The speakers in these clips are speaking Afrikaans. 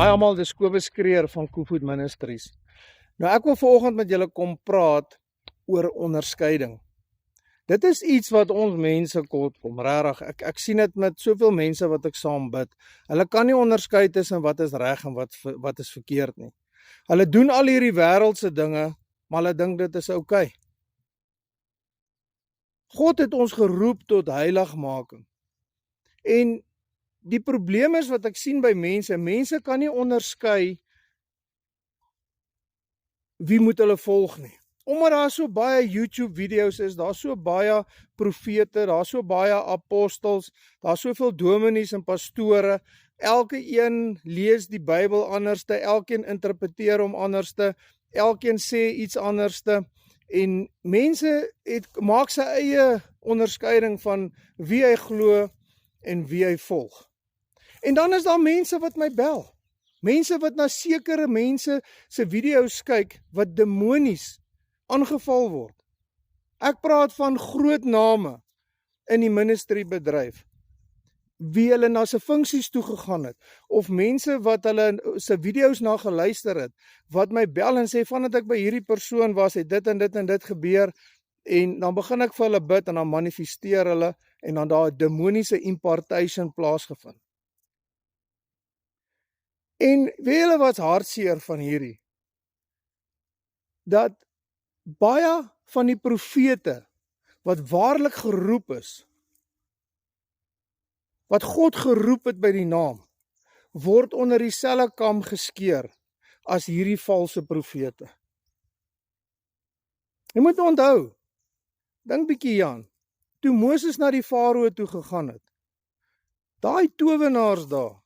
Hi almal, dis Kobus Kreer van Koevoet Ministries. Nou ek wil vanoggend met julle kom praat oor onderskeiding. Dit is iets wat ons mense kortkom, regtig. Ek sien dit met soveel mense wat ek saam bid. Hulle kan nie onderskei tussen wat is reg en wat is verkeerd nie. Hulle doen al hierdie wêreldse dinge, maar hulle dink dit is oukei. God het ons geroep tot heiligmaking. En die probleem is wat ek sien by mense kan nie onderskei wie moet hulle volg nie. Omdat daar so baie YouTube video's is, daar so baie profete, daar so baie apostels, daar soveel dominees en pastore, elke een lees die Bybel anderste, elkeen interpreteer hom anderste, elkeen sê iets anderste, en mense maak sy eie onderskeiding van wie hy glo en wie hy volg. En dan is daar mense wat my bel. Mense wat na sekere mense se video's kyk wat demonies aangeval word. Ek praat van groot name in die ministeriebedryf. Wie hulle na sy funksies toe gegaan het, of mense wat hulle se video's na geluister het, wat my bel en sê vandat ek by hierdie persoon was, het dit en dit gebeur, en dan begin ek vir hulle bid en dan manifesteer hulle en dan daar 'n demoniese impartation plaasgevind. En weet julle wat's hartseer van hierdie? Dat baie van die profete wat waarlik geroep is, wat God geroep het by die naam, word onder dieselfde kam geskeer as hierdie valse profete. Jy moet onthou, dink bietjie Jan, toe Moses na die Farao toe gegaan het, daai towenaars daar,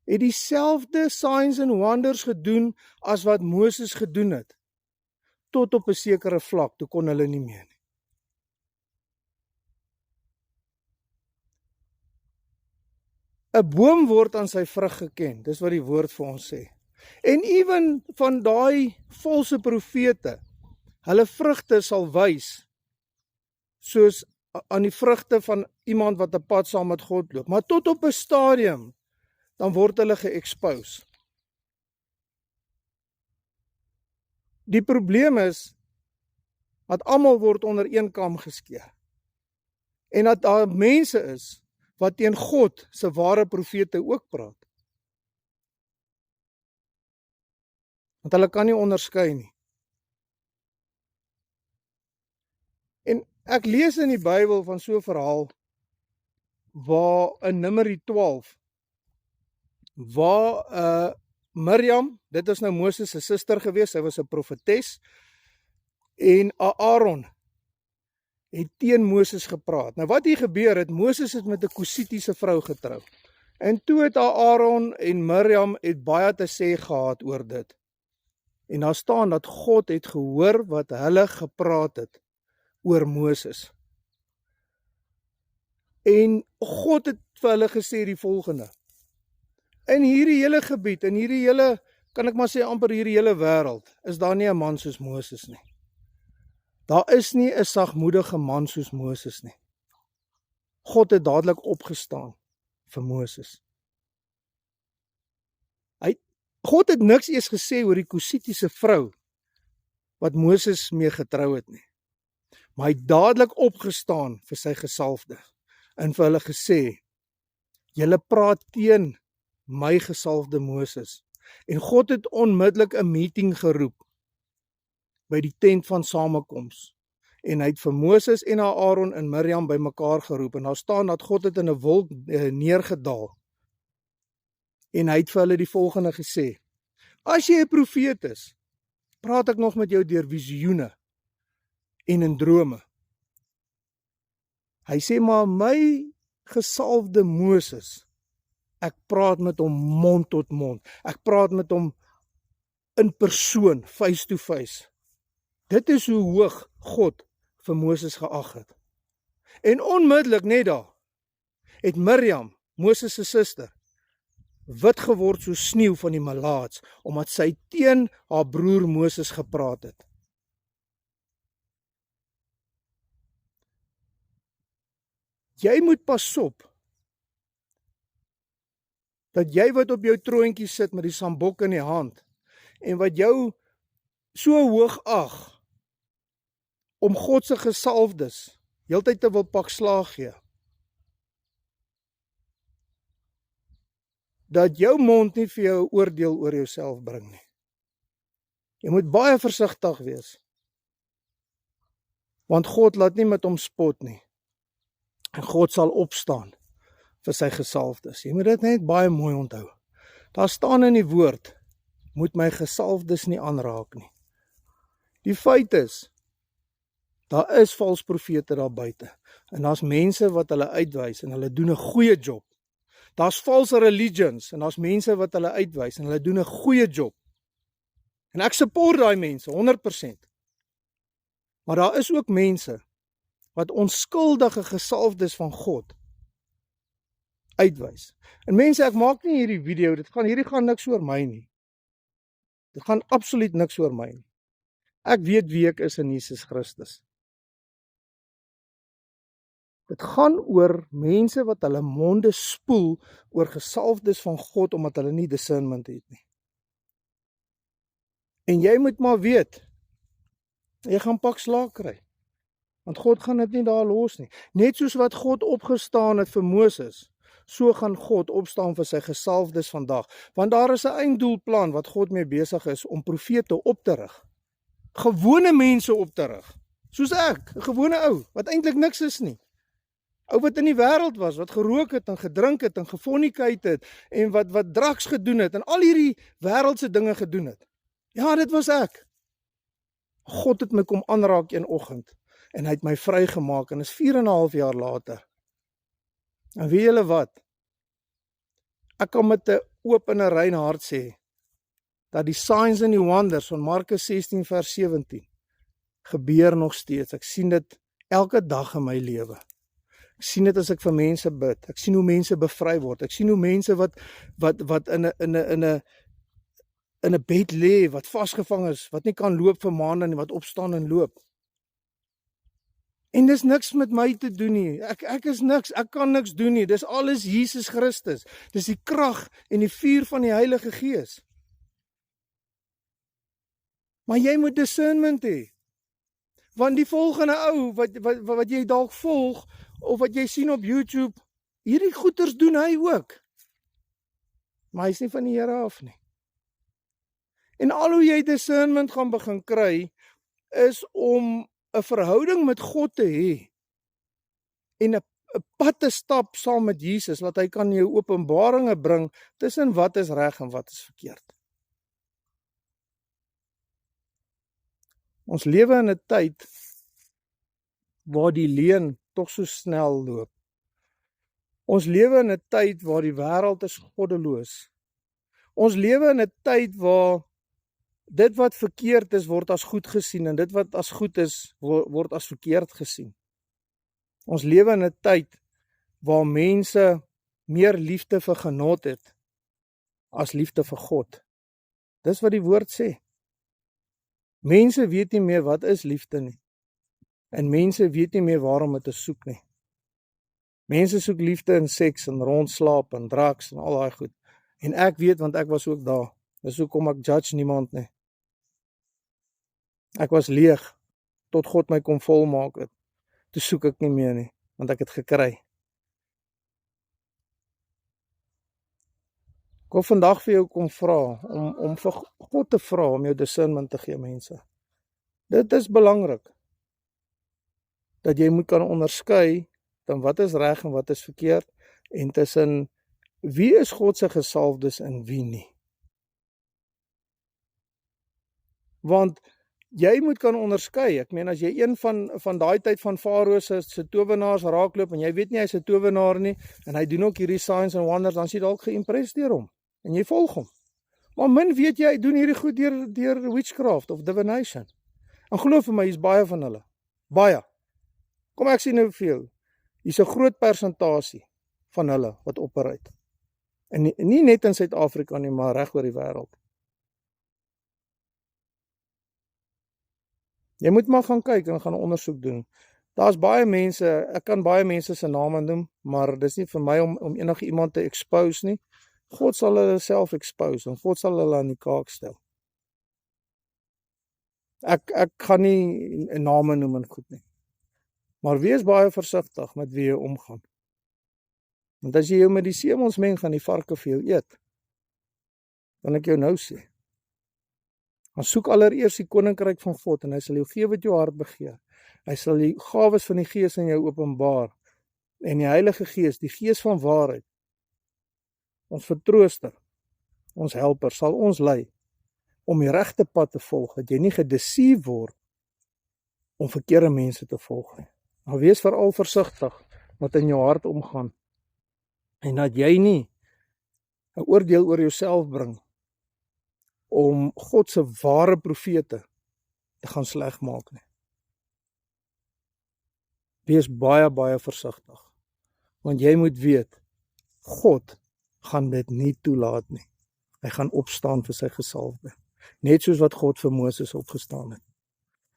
het dieselfde signs and wonders gedoen as wat Moses gedoen het, tot op 'n sekere vlak, toe kon hulle nie meer nie. ‘n boom word aan sy vrug geken, dis wat die woord vir ons sê. En ewen van daai valse profete, hulle vrugte sal wys, soos aan die vrugte van iemand wat 'n pad saam met God loop. Maar tot op 'n stadium, dan word hulle ge-expose. Die probleem is, dat almal word onder een kam geskeer. En dat daar mense is, wat teen God se ware profete ook praat. Want hulle kan nie onderskei nie. En ek lees in die Bybel van so 'n verhaal, waar in Numeri 12, waar Miriam, dit is nou Moses se suster gewees, sy was 'n profetes, en Aaron het teen Moses gepraat. Nou wat hier gebeur het, Moses het met 'n Kusitiese vrou getrou. En toe het Aaron en Miriam het baie te sê gehad oor dit. En daar staan dat God het gehoor wat hulle gepraat het oor Moses. En God het vir hulle gesê die volgende: in hierdie hele gebied, in hierdie hele, kan ek maar sê amper hierdie hele wêreld, is daar nie 'n man soos Moses nie. Daar is nie 'n sagmoedige man soos Moses nie. God het dadelik opgestaan vir Moses. God het niks eers gesê oor die Kusitiese vrou wat Moses mee getrou het nie. Maar hy het dadelik opgestaan vir sy gesalfde en vir hulle gesê: julle praat teen my gesalfde Moses. En God het onmiddellik 'n meeting geroep by die tent van samekoms. En hy het vir Moses en Aaron en Miriam by mekaar geroep. En daar staan dat God het in 'n wolk neergedaal. En hy het vir hulle die volgende gesê: as jy 'n profeet is, praat ek nog met jou deur visioene en in drome. Hy sê, maar my gesalfde Moses, ek praat met hom mond tot mond. Ek praat met hom in persoon, face to face. Dit is hoe hoog God vir Moses geag het. En onmiddellik net daar, het Miriam, Moses se suster, wit geword so sneeu van die malaats, omdat sy teen haar broer Moses gepraat het. Jy moet pas op dat jy wat op jou troontjie sit met die sambok in die hand, en wat jou so hoog ag, om God se gesalfdes, heeltyd te wil pak slaag gee, dat jou mond nie vir jou 'n oordeel oor jouself bring nie. Jy moet baie versigtig wees, want God laat nie met hom spot nie, en God sal opstaan vir sy gesalfdes. Jy moet dit net baie mooi onthou. Daar staan in die woord, moet my gesalfdes nie aanraak nie. Die feit is, daar is vals profete daar buite, en daar's mense wat hulle uitwys, en hulle doen 'n goeie job. Daar's false religions, en daar's mense wat hulle uitwys, en hulle doen 'n goeie job. En ek support daai mense, 100%. Maar daar is ook mense, wat onskuldige gesalfdes van God uitwys. En mense, ek maak nie hierdie video, hierdie gaan niks oor my nie. Dit gaan absoluut niks oor my nie. Ek weet wie ek is in Jesus Christus. Dit gaan oor mense wat hulle monde spoel oor gesalfdes van God, omdat hulle nie discernment het nie. En jy moet maar weet, jy gaan pak slaag kry. Want God gaan dit nie daar los nie. Net soos wat God opgestaan het vir Moses, so gaan God opstaan vir sy gesalfdes vandag. Want daar is 'n einddoelplan wat God mee besig is om profete op te rig. Gewone mense op te rig. Soos ek, 'n gewone ou, wat eintlik niks is nie. Ou wat in die wêreld was, wat gerook het en gedrink het en gefornicate het en wat drugs gedoen het en al hierdie wêreldse dinge gedoen het. Ja, dit was ek. God het my kom aanraak een oggend en hy het my vrygemaak en is 4,5 jaar later. En weet julle wat? Ek kan met 'n oop en 'n rein hart sê dat die signs and the wonders van Markus 16 vers 17 gebeur nog steeds. Ek sien dit elke dag in my lewe. Ek sien dit as ek vir mense bid. Ek sien hoe mense bevry word. Ek sien hoe mense wat in 'n bed lê, wat vasgevang is, wat nie kan loop vir maande nie, wat opstaan en loop. En dis niks met my te doen nie. Ek is niks, ek kan niks doen nie. Dis alles Jesus Christus. Dis die krag en die vuur van die Heilige Gees. Maar jy moet discernment hê. Want die volgende ou wat jy dalk volg of wat jy sien op YouTube, hierdie goeters doen hy ook. Maar hy's nie van die Here af nie. En al hoe jy discernment gaan begin kry, is om 'n verhouding met God te hê en 'n pad te stap saam met Jesus, dat hy kan jou openbaringe bring tussen wat is reg en wat is verkeerd. Ons lewe in 'n tyd waar die leuen tog so snel loop. Ons lewe in 'n tyd waar die wêreld is goddeloos. Ons lewe in 'n tyd waar dit wat verkeerd is, word as goed gesien, en dit wat as goed is, word as verkeerd gesien. Ons lewe in 'n tyd waar mense meer liefde vir genot het as liefde vir God. Dis wat die woord sê. Mense weet nie meer wat is liefde nie. En mense weet nie meer waarom dit te soek nie. Mense soek liefde in seks en rondslaap en drugs en al daai goed. En ek weet, want ek was ook daar. Dis hoekom ek judge niemand nie. Ek was leeg, tot God my kom volmaak het. Toe soek ek nie meer nie, want ek het gekry. Ek wil vandag vir jou kom vra, om vir God te vra, om jou discernment te gee, mense. Dit is belangrik, dat jy moet kan onderskei, dan wat is reg en wat is verkeerd, en tussen wie is God se gesalfdes en wie nie. Want jy moet kan onderskei. Ek meen, as jy een van daai tyd van Farao se towenaars raakloop, en jy weet nie hy's 'n towenaar nie, en hy doen ook hierdie signs and wonders, dan is jy dalk geïmpressed deur hom, en jy volg hom. Maar min weet jy, hy doen hierdie goed deur witchcraft of divination. En glo vir my, hier's baie van hulle. Baie. Kom ek sê nou vir jou, hier's 'n groot persentasie van hulle wat operate. En nie net in Suid-Afrika nie, maar reg oor die wêreld. Jy moet maar gaan kyk en gaan ondersoek doen. Daar's baie mense, ek kan baie mense se name noem, maar dis nie vir my om enige iemand te expose nie. God sal hulle self expose en God sal hulle aan die kaak stel. Ek gaan nie name noem en goed nie. Maar wees baie versigtig met wie jy omgaan. Want as jy jou met die semels meng, gaan die varke vir jou eet. Kan ek jou nou sê. Dan soek allereers die koninkryk van God en hy sal jou gee wat jou hart begeer. Hy sal die gawes van die Gees in jou openbaar. En die Heilige Gees, die Gees van waarheid, ons vertrooster, ons helper, sal ons lei om die regte pad te volg, dat jy nie gedeceive word om verkeerde mense te volg nie. Maar wees veral versigtig wat in jou hart omgaan en dat jy nie 'n oordeel oor jouself bring om God se ware profete te gaan sleg maak nie. Wees baie, baie versigtig, want jy moet weet, God gaan dit nie toelaat nie. Hy gaan opstaan vir sy gesalfde, net soos wat God vir Moses opgestaan het.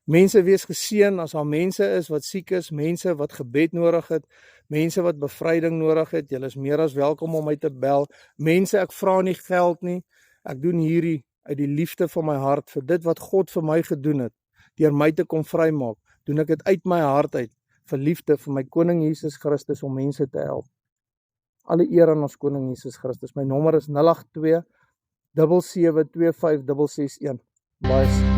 Mense wees geseën as daar mense is wat siek is, mense wat gebed nodig het, mense wat bevryding nodig het, julle is meer as welkom om my te bel. Mense, ek vra nie geld nie, ek doen hierdie uit die liefde van my hart vir dit wat God vir my gedoen het, deur my te kom vrymaak, doen ek dit uit my hart uit, vir liefde vir my koning Jesus Christus om mense te help. Alle eer aan ons koning Jesus Christus. My nommer is 082 7725 661. Baie